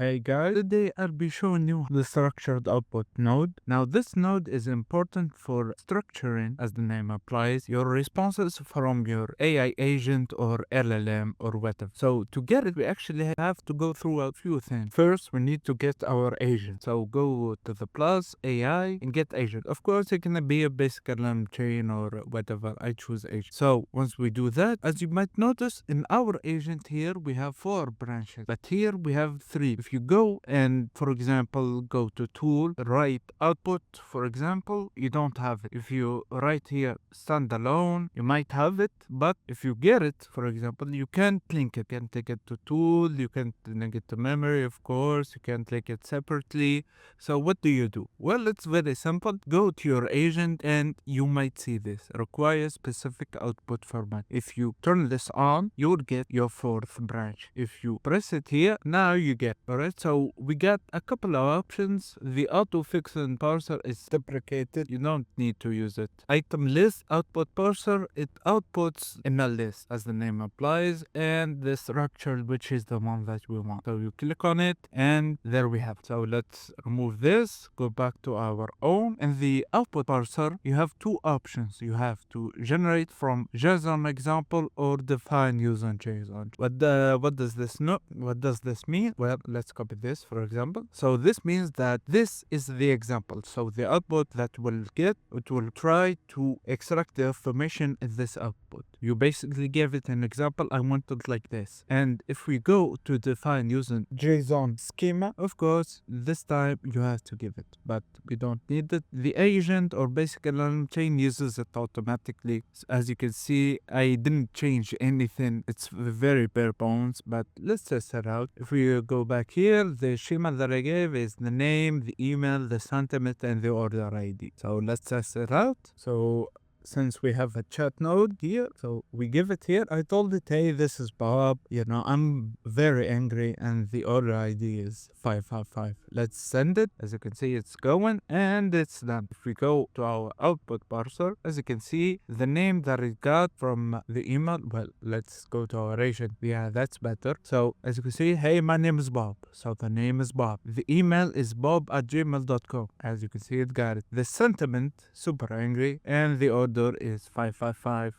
Hey guys, today I'll be showing you the structured output node. Now this node is important for structuring, as the name implies, your responses from your AI agent or LLM or whatever. So to get it, we actually have to go through a few things. First, we need to get our agent. So go to the plus AI and get agent. Of course, it can be a basic LLM chain or whatever. I choose agent. So once we do that, as you might notice in our agent here, we have 4 branches, but here we have 3. If you go and, for example, go to tool, write output, for example, you don't have it. If you write here standalone, you might have it, but if you get it, for example, you can't link it. You can take it to tool, you can link it to memory, of course, you can't link it separately. So what do? Well, it's very simple. Go to your agent and you might see this. Requires specific output format. If you turn this on, you will get your 4th branch. If you press it here, now you get. Alright, so we got a couple of options. The autofixing parser is deprecated. You don't need to use it. Item list output parser, it outputs in a list as the name applies, and the structured, which is the one that we want. So you click on it and there we have. So let's remove this, go back to our own. In the output parser, you have 2 options. You have to generate from JSON example or define using JSON. What does this know? What does this mean? Well, let's copy this, for example. So this means that this is the example. So the output that we'll get, it will try to extract the information in this output. You basically give it an example. I want it like this. And if we go to define using JSON schema, of course, this time you have to give it, but we don't need it. The agent or basic LLM chain uses it automatically. As you can see, I didn't change anything. It's very bare bones, but let's test it out. If we go back here, the schema that I gave is the name, the email, the sentiment, and the order ID. So let's test it out. So since we have a chat node here, so we give it here. I told it, hey, this is Bob. I'm very angry, and the order ID is 555. Let's send it. As you can see, it's going and it's done. If we go to our output parser, as you can see, the name that it got from the email, well, let's go to our agent. Yeah, that's better. So as you can see, hey, my name is Bob. So the name is Bob. The email is bob@gmail.com. As you can see, it got it. The sentiment, super angry, and the order is 555.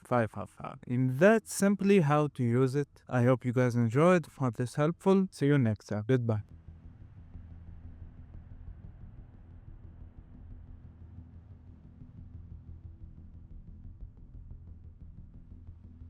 And that's simply how to use it. I hope you guys enjoyed, found this helpful. See you next time. Goodbye.